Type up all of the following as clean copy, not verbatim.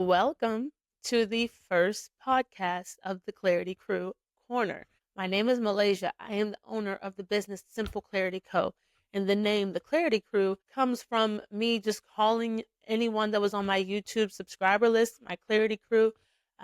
Welcome to the first podcast of the Clarity Crew Corner. My name is Malaysia. I am the owner of the business Simple Clarity Co. And the name, the Clarity Crew, comes from me just calling anyone that was on my YouTube subscriber list, my Clarity Crew,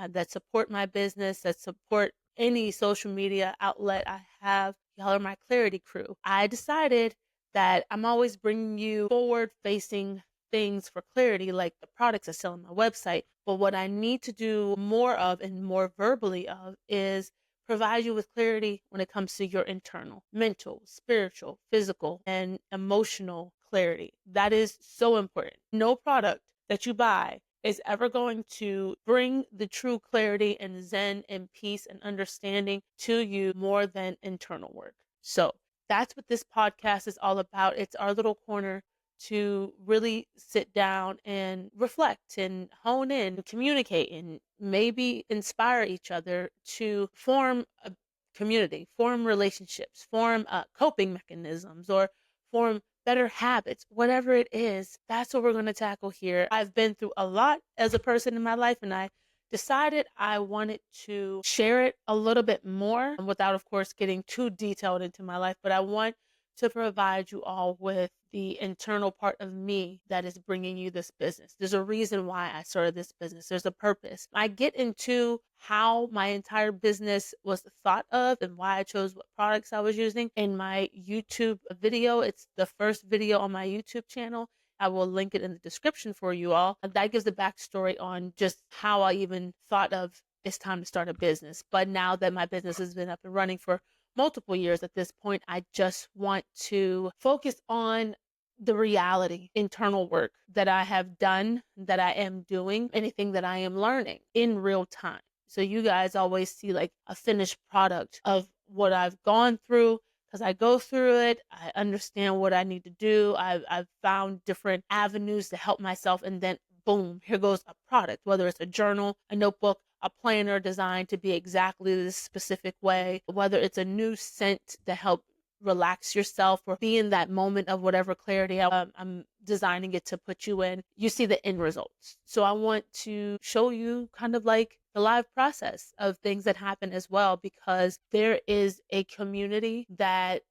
that support my business, that support any social media outlet I have. Y'all are my Clarity Crew. I decided that I'm always bringing you forward facing things for clarity, like the products I sell on my website. But what I need to do more of and more verbally of is provide you with clarity when it comes to your internal, mental, spiritual, physical, and emotional clarity. That is so important. No product that you buy is ever going to bring the true clarity and zen and peace and understanding to you more than internal work. So that's what this podcast is all about. It's our little corner to really sit down and reflect and hone in, communicate, and maybe inspire each other to form a community, form relationships, form coping mechanisms, or form better habits, whatever it is. That's what we're going to tackle here. I've been through a lot as a person in my life, and I decided I wanted to share it a little bit more without, of course, getting too detailed into my life, but I want to provide you all with the internal part of me that is bringing you this business. There's a reason why I started this business. There's a purpose. I get into how my entire business was thought of and why I chose what products I was using in my YouTube video. It's the first video on my YouTube channel. I will link it in the description for you all. That gives the backstory on just how I even thought of it's time to start a business. But now that my business has been up and running for multiple years at this point, I just want to focus on the reality, internal work that I have done, that I am doing, anything that I am learning in real time. So you guys always see like a finished product of what I've gone through because I go through it. I understand what I need to do. I've found different avenues to help myself, and then boom, here goes a product, whether it's a journal, a notebook, a planner designed to be exactly this specific way, whether it's a new scent to help relax yourself or be in that moment of whatever clarity I'm designing it to put you in. You see the end results. So I want to show you kind of like the live process of things that happen as well, because there is a community that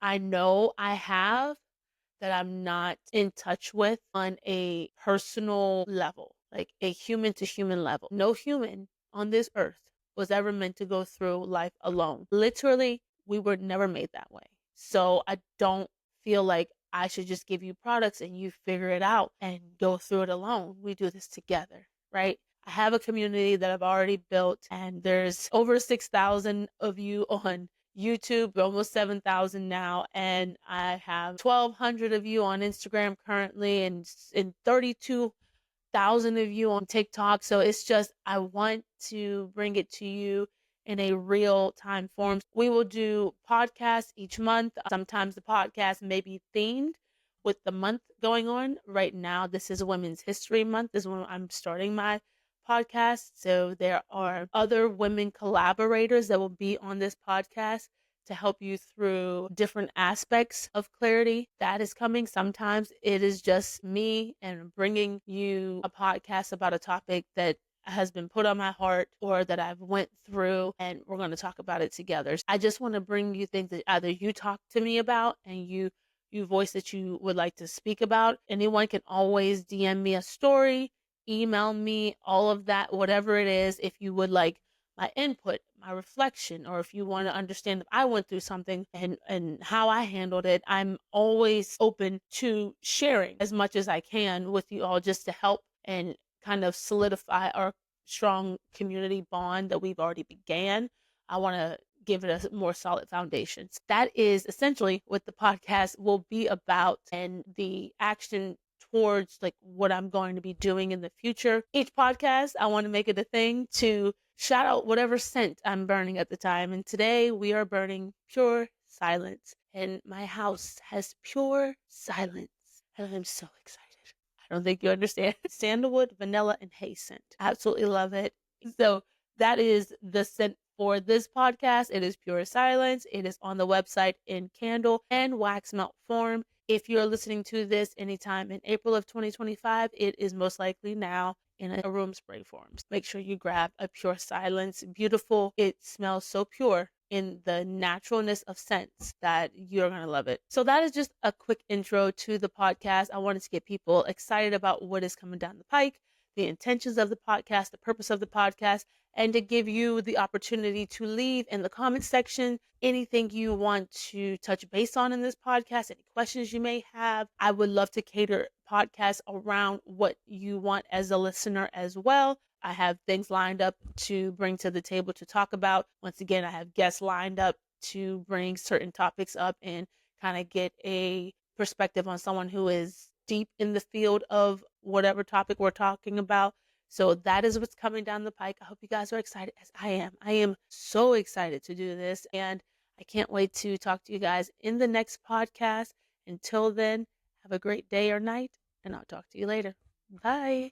I know I have that I'm not in touch with on a personal level, like a human to human level. No human on this earth was ever meant to go through life alone. Literally, we were never made that way. So I don't feel like I should just give you products and you figure it out and go through it alone. We do this together, right? I have a community that I've already built, and there's over 6,000 of you on YouTube, almost 7,000 now, and I have 1,200 of you on Instagram currently, and 32,000 of you on TikTok. So it's just, I want to bring it to you in a real time form. We will do podcasts each month. Sometimes the podcast may be themed with the month going on. Right now, this is Women's History Month. This is when I'm starting my podcast. So there are other women collaborators that will be on this podcast to help you through different aspects of clarity that is coming. Sometimes it is just me and bringing you a podcast about a topic that has been put on my heart or that I've went through, and we're going to talk about it together. I just want to bring you things that either you talk to me about and you voice that you would like to speak about. Anyone can always DM me a story, email me, all of that, whatever it is. If you would like my input, my reflection, or if you want to understand if I went through something and how I handled it, I'm always open to sharing as much as I can with you all, just to help and kind of solidify our strong community bond that we've already began. I want to give it a more solid foundation. That is essentially what the podcast will be about, and the action towards like what I'm going to be doing in the future. Each podcast, I want to make it a thing to shout out whatever scent I'm burning at the time. And today we are burning pure silence, and my house has pure silence, and I'm so excited. I don't think you understand. Sandalwood, vanilla, and hay scent. Absolutely love it. So that is the scent for this podcast. It is pure silence. It is on the website in candle and wax melt form. If you're listening to this anytime in April of 2025, it is most likely now in a room spray form. Make sure you grab a Pure Silence. Beautiful. It smells so pure in the naturalness of scents that you're going to love it. So that is just a quick intro to the podcast. I wanted to get people excited about what is coming down the pike, the intentions of the podcast, the purpose of the podcast, and to give you the opportunity to leave in the comment section anything you want to touch base on in this podcast, any questions you may have. I would love to cater podcasts around what you want as a listener as well. I have things lined up to bring to the table to talk about. Once again, I have guests lined up to bring certain topics up and kind of get a perspective on someone who is deep in the field of whatever topic we're talking about. So that is what's coming down the pike. I hope you guys are excited as I am. I am so excited to do this, and I can't wait to talk to you guys in the next podcast. Until then, have a great day or night, and I'll talk to you later. Bye.